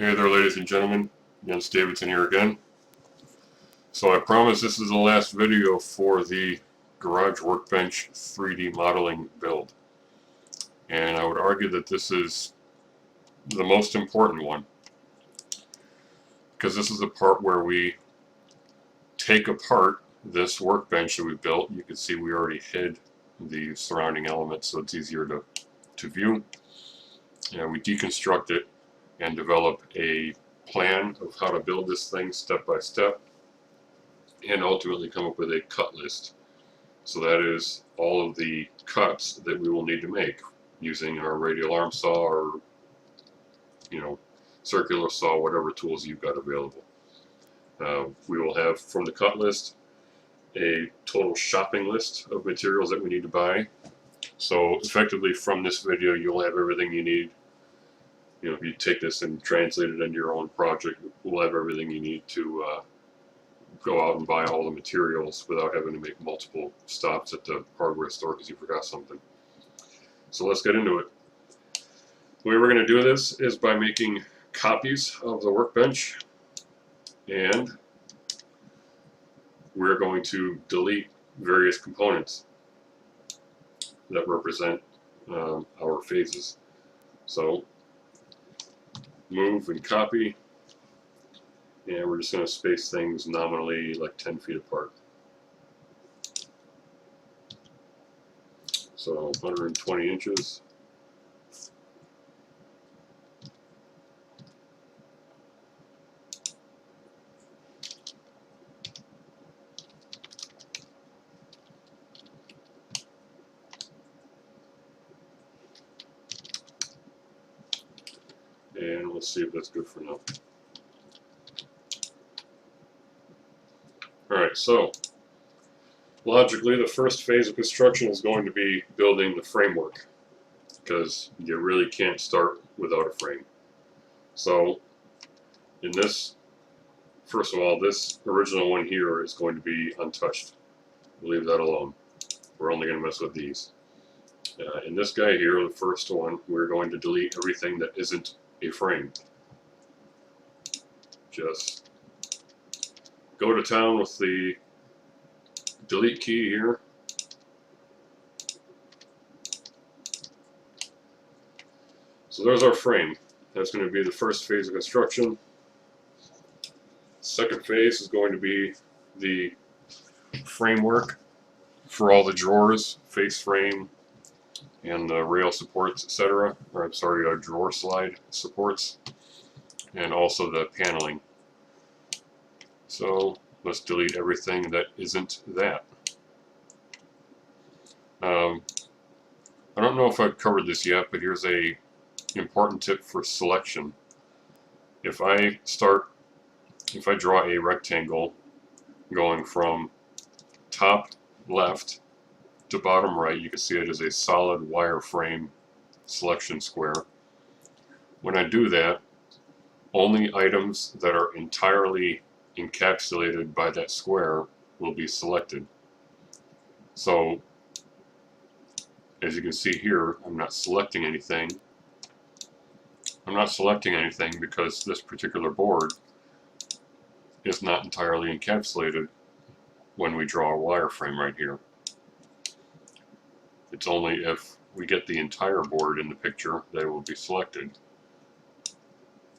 Hey there, ladies and gentlemen. Jens Davidson here again. So I promise this is the last video for the garage workbench 3D modeling build. And I would argue that this is the most important one, because this is the part where we take apart this workbench that we built. You can see we already hid the surrounding elements so it's easier to view. And we deconstruct it and develop a plan of how to build this thing step by step, and ultimately come up with a cut list. So that is all of the cuts that we will need to make using our radial arm saw or, circular saw, whatever tools you've got available. We will have from the cut list a total shopping list of materials that we need to buy. So effectively from this video you'll have everything you need. If you take this and translate it into your own project, we'll have everything you need to go out and buy all the materials without having to make multiple stops at the hardware store because you forgot something. So let's get into it. The way we're going to do this is by making copies of the workbench, and we're going to delete various components that represent our phases. So move and copy, and we're just going to space things nominally like 10 feet apart. So 120 inches. And let's see if that's good for now. Alright, so logically the first phase of construction is going to be building the framework, because you really can't start without a frame. So in this, first of all, this original one here is going to be untouched. We'll leave that alone. We're only going to mess with these. In this guy here, the first one, we're going to delete everything that isn't a frame. Just go to town with the delete key here. So there's our frame. That's going to be the first phase of construction. Second phase is going to be the framework for all the drawers, face frame, and the rail supports, etc. Or I'm sorry, drawer slide supports, and also the paneling. So let's delete everything that isn't that. I don't know if I've covered this yet, but here's a important tip for selection. If I draw a rectangle going from top left to bottom right, you can see it as a solid wireframe selection square. When I do that, only items that are entirely encapsulated by that square will be selected. So as you can see here, I'm not selecting anything. I'm not selecting anything because this particular board is not entirely encapsulated when we draw a wireframe right here. It's only if we get the entire board in the picture that it will be selected,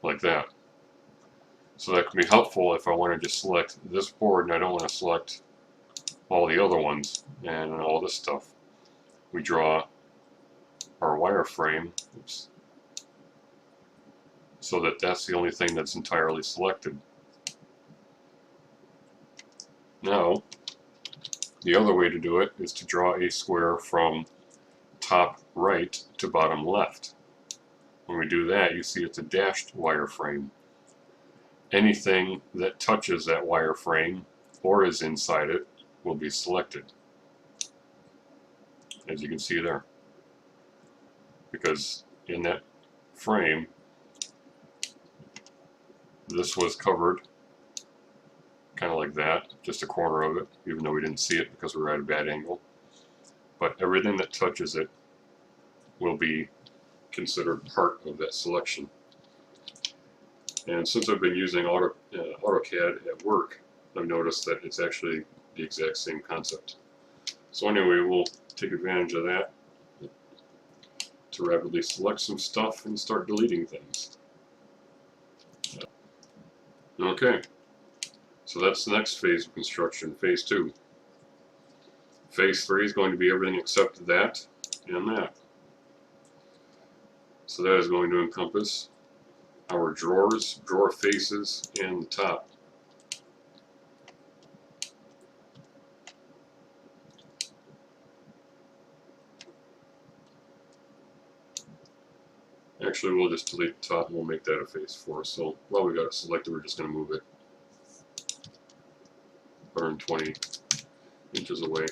like that. So that can be helpful if I want to just select this board and I don't want to select all the other ones and all this stuff. We draw our wireframe, so that that's the only thing that's entirely selected. Now, the other way to do it is to draw a square from top right to bottom left. When we do that, you see it's a dashed wireframe. Anything that touches that wireframe or is inside it will be selected, as you can see there. Because in that frame, this was covered kind of like that, just a corner of it, even though we didn't see it because we were at a bad angle. But everything that touches it will be considered part of that selection. And since I've been using AutoCAD at work, I've noticed that it's actually the exact same concept. So anyway, we'll take advantage of that to rapidly select some stuff and start deleting things. Okay, so that's the next phase of construction, phase 2. Phase 3 is going to be everything except that and that. So that is going to encompass our drawers, drawer faces, and the top. Actually, we'll just delete the top and we'll make that a phase 4. So while we got it selected, we're just going to move it 120 inches away.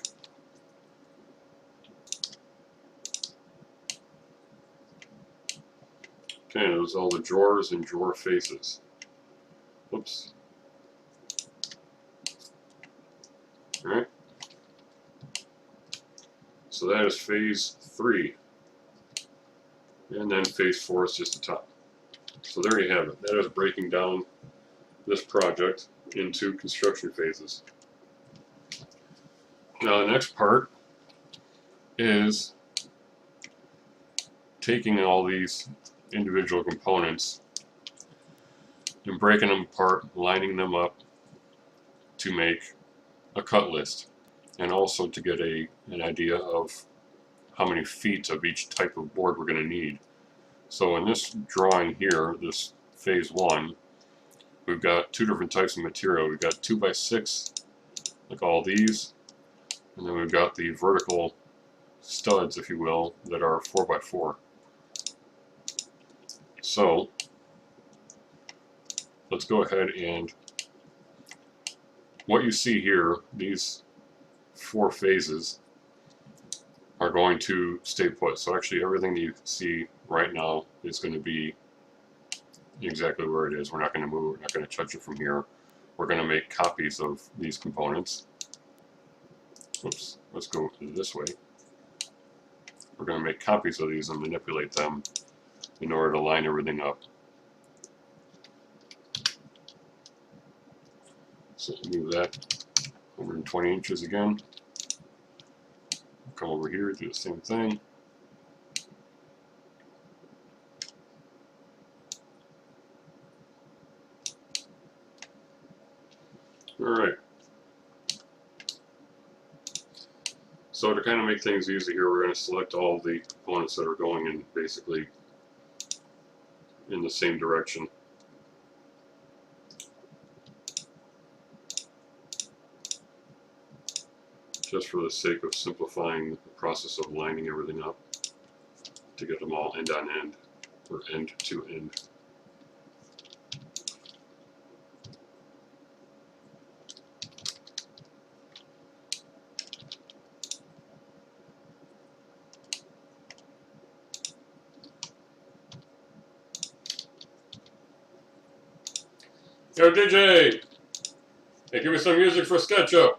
Okay, those are all the drawers and drawer faces. Whoops. Alright. So that is phase 3. And then phase 4 is just the top. So there you have it. That is breaking down this project into construction phases. Now the next part is taking all these individual components and breaking them apart, lining them up to make a cut list, and also to get an idea of how many feet of each type of board we're going to need. So in this drawing here, this phase 1, we've got 2 different types of material. We've got 2x6, like all these, and then we've got the vertical studs, if you will, that are 4x4. So let's go ahead and what you see here, these 4 phases are going to stay put. So actually everything that you see right now is going to be exactly where it is. We're not going to move, we're not going to touch it from here. We're going to make copies of these components. Oops, let's go this way. We're going to make copies of these and manipulate them in order to line everything up. So move that 120 inches again. Come over here, do the same thing. Alright. So to kind of make things easy here, we're going to select all the components that are going in basically in the same direction. Just for the sake of simplifying the process of lining everything up to get them all end on end, or end to end. Yo, DJ! Hey, give me some music for SketchUp!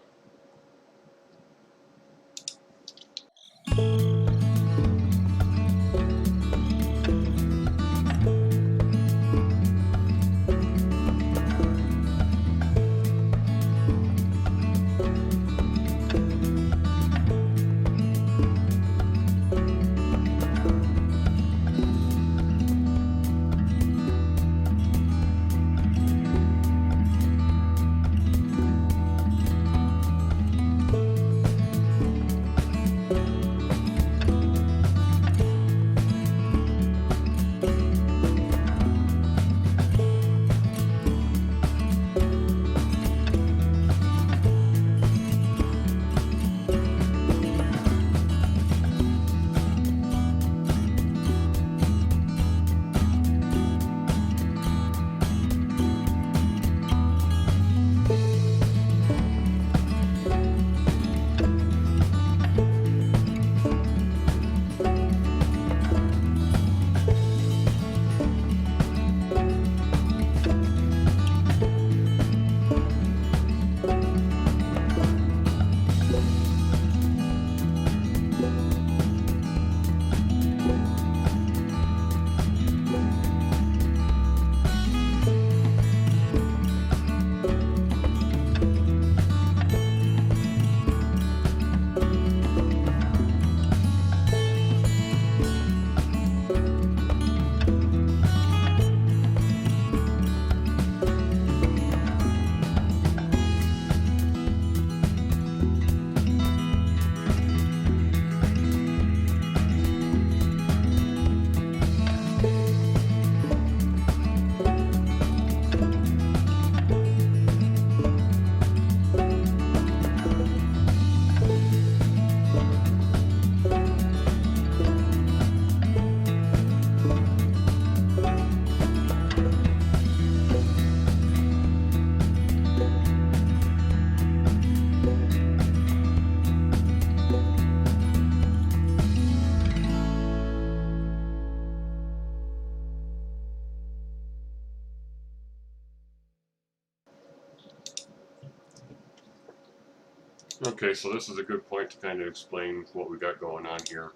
Okay, so this is a good point to kind of explain what we got going on here.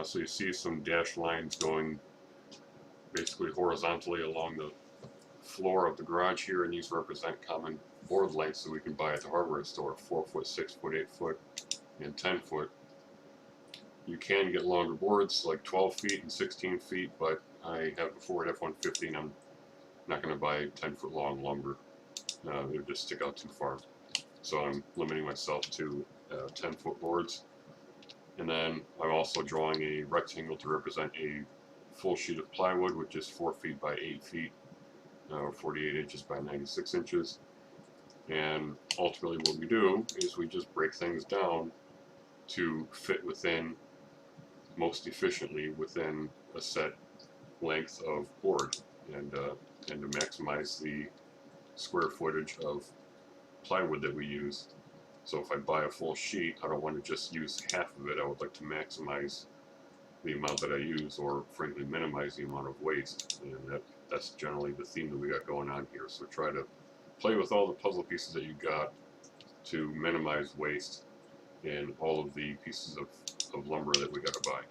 So you see some dashed lines going basically horizontally along the floor of the garage here, and these represent common board lengths that we can buy at the hardware store: 4 foot, 6 foot, 8 foot, and 10 foot. You can get longer boards like 12 feet and 16 feet, but I have a Ford F-150 and I'm not going to buy 10 foot long lumber. It would just stick out too far. So I'm limiting myself to 10 foot boards. And then I'm also drawing a rectangle to represent a full sheet of plywood, which is 4 feet by 8 feet, or 48 inches by 96 inches. And ultimately what we do is we just break things down to fit within, most efficiently within a set length of board, and to maximize the square footage of plywood that we use. So if I buy a full sheet, I don't want to just use half of it. I would like to maximize the amount that I use, or frankly minimize the amount of waste. And that's generally the theme that we got going on here. So try to play with all the puzzle pieces that you got to minimize waste in all of the pieces of lumber that we got to buy.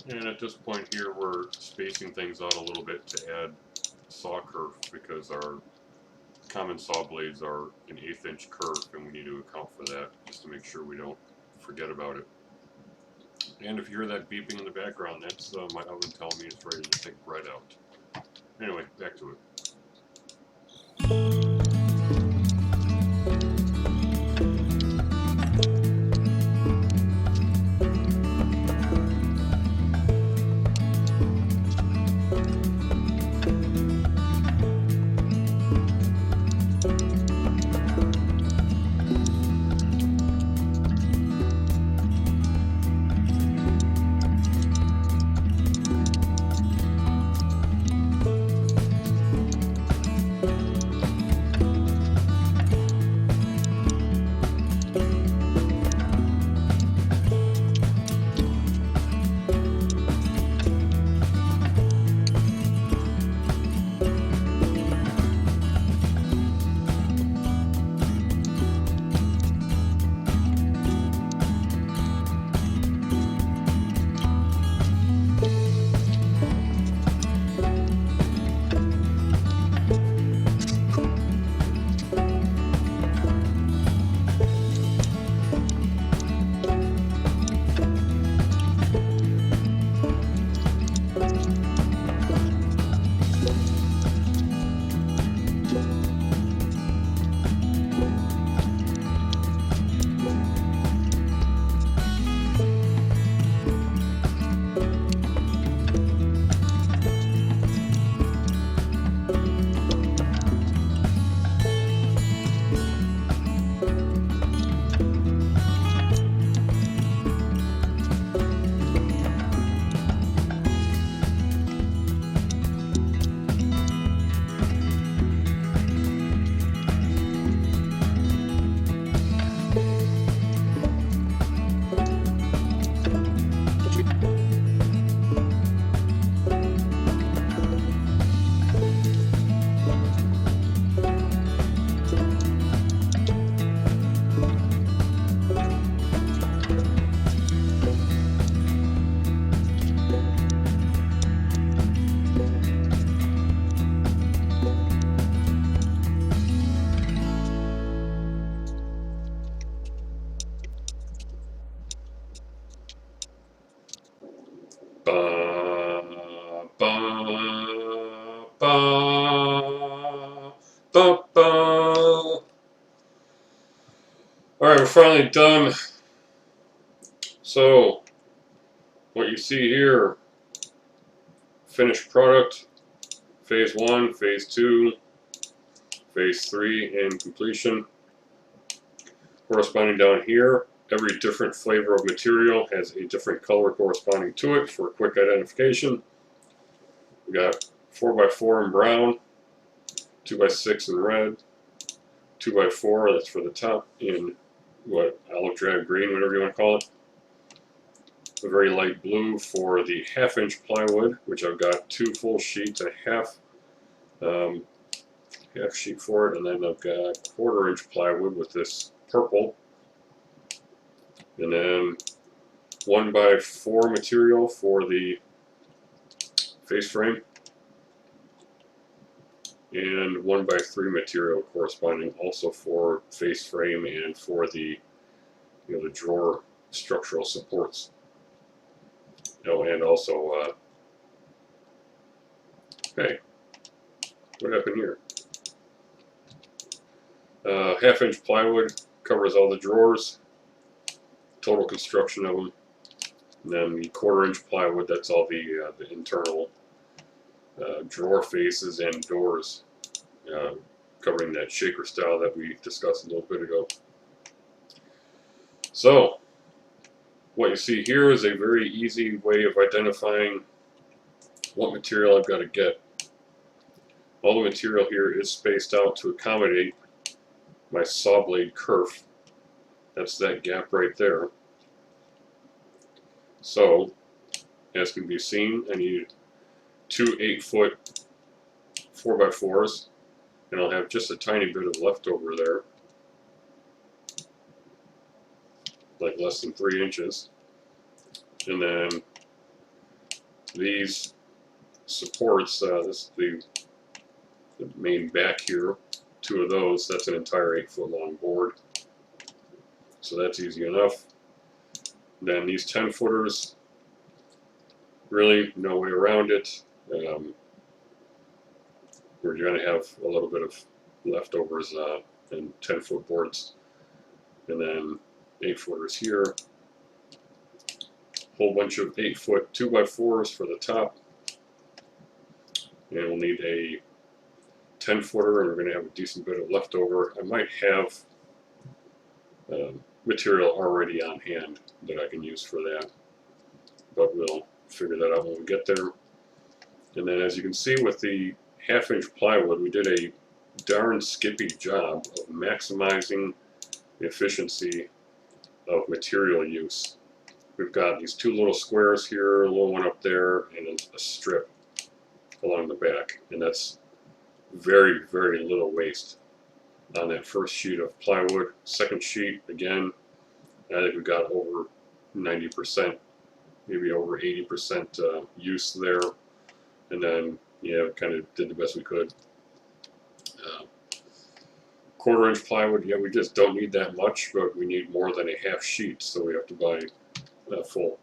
And at this point here, we're spacing things out a little bit to add saw kerf, because our common saw blades are an 1/8 inch kerf, and we need to account for that just to make sure we don't forget about it. And if you hear that beeping in the background, that's my oven telling me it's ready to take bread out. Anyway, back to it. Ba, ba, ba, ba, ba. Alright, we're finally done. So, what you see here, finished product, phase 1, phase 2, phase 3, and completion. Corresponding down here, every different flavor of material has a different color corresponding to it for quick identification. We got 4x4 in brown, 2x6 in red, 2x4, that's for the top, in what, olive drab green, whatever you want to call it. A very light blue for the 1/2-inch plywood, which I've got 2 full sheets and a half sheet for it, and then I've got 1/4-inch plywood with this purple, and then 1x4 material for the face frame, and 1x3 material corresponding also for face frame and for the the drawer structural supports. Oh, and also hey, what happened here? 1/2-inch plywood covers all the drawers, total construction of them. And then the 1/4-inch plywood, that's all the internal drawer faces and doors, covering that shaker style that we discussed a little bit ago. So, what you see here is a very easy way of identifying what material I've got to get. All the material here is spaced out to accommodate my saw blade kerf. That's that gap right there. So, as can be seen, I need 2 8-foot 4x4s, and I'll have just a tiny bit of leftover there, like less than 3 inches. And then these supports, this is the main back here, 2 of those, that's an entire 8-foot long board. So that's easy enough. Then these 10-footers, really no way around it. We're going to have a little bit of leftovers in 10-foot boards. And then 8-footers here. Whole bunch of 8-foot 2x4s for the top. And we'll need a 10-footer, and we're going to have a decent bit of leftover. I might have material already on hand that I can use for that, but we'll figure that out when we get there. And then, as you can see, with the 1/2-inch plywood, we did a darn skippy job of maximizing the efficiency of material use. We've got these 2 little squares here, a little one up there, and a strip along the back, and that's very, very little waste on that first sheet of plywood. Second sheet, again, I think we've got over 90%, maybe over 80% use there. And then, yeah, we kind of did the best we could. 1/4-inch plywood, yeah, we just don't need that much, but we need more than a 1/2 sheet, so we have to buy full.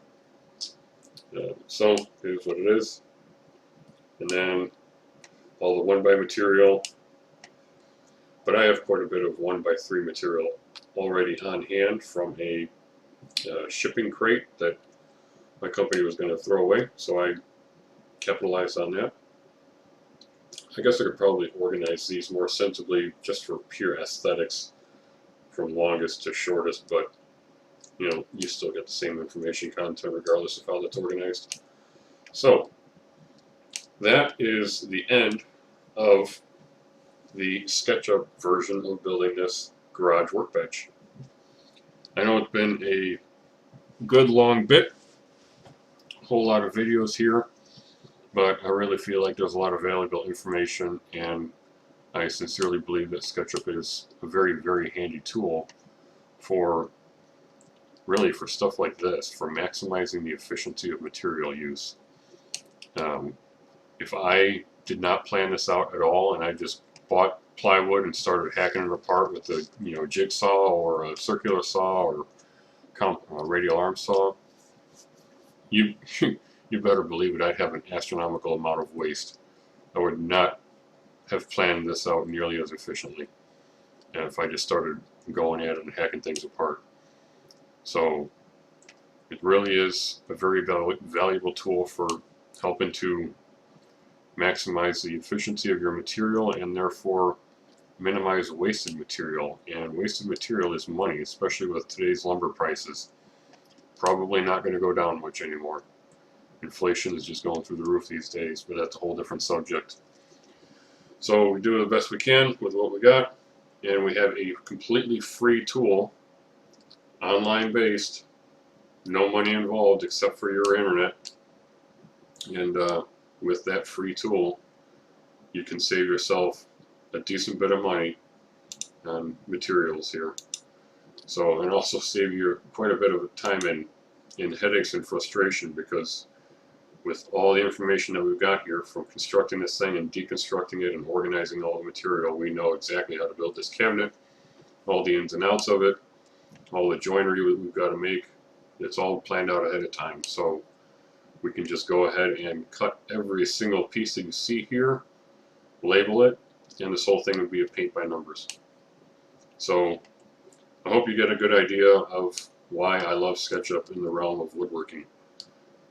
So, here's what it is. And then all the 1x material, but I have quite a bit of 1x3 material already on hand from a shipping crate that my company was going to throw away, so I capitalized on that. I guess I could probably organize these more sensibly just for pure aesthetics, from longest to shortest, but you still get the same information content regardless of how that's organized. So that is the end of the SketchUp version of building this garage workbench. I know it's been a good long bit, a whole lot of videos here, but I really feel like there's a lot of valuable information, and I sincerely believe that SketchUp is a very, very handy tool for for stuff like this, for maximizing the efficiency of material use. If I did not plan this out at all and I just bought plywood and started hacking it apart with a jigsaw or a circular saw or a radial arm saw, you you better believe it, I'd have an astronomical amount of waste. I would not have planned this out nearly as efficiently, and if I just started going at it and hacking things apart. So it really is a very valuable tool for helping to maximize the efficiency of your material and therefore minimize wasted material. And wasted material is money, especially with today's lumber prices. Probably not going to go down much anymore. Inflation is just going through the roof these days, but that's a whole different subject. So we do the best we can with what we got, and we have a completely free tool, online based, no money involved except for your internet. And with that free tool, you can save yourself a decent bit of money on materials here. So, and also save you quite a bit of time in headaches and frustration, because with all the information that we've got here from constructing this thing and deconstructing it and organizing all the material, we know exactly how to build this cabinet, all the ins and outs of it, all the joinery we've got to make. It's all planned out ahead of time. So we can just go ahead and cut every single piece that you see here, label it, and this whole thing would be a paint by numbers. So I hope you get a good idea of why I love SketchUp in the realm of woodworking.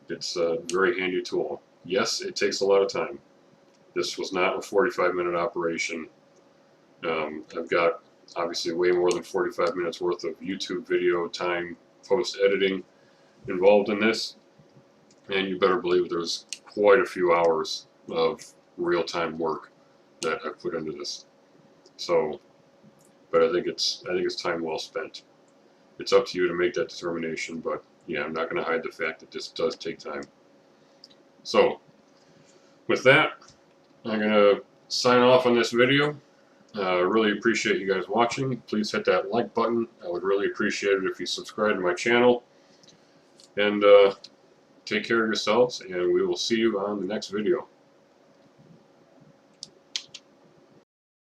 It's a very handy tool. Yes, it takes a lot of time. This was not a 45-minute operation. I've got obviously way more than 45 minutes worth of YouTube video time post-editing involved in this, and you better believe there's quite a few hours of real-time work that I've put into this. So, but I think it's time well spent. It's up to you to make that determination, but yeah, I'm not going to hide the fact that this does take time. So, with that, I'm going to sign off on this video. Really appreciate you guys watching. Please hit that like button. I would really appreciate it if you subscribe to my channel. And take care of yourselves, and we will see you on the next video.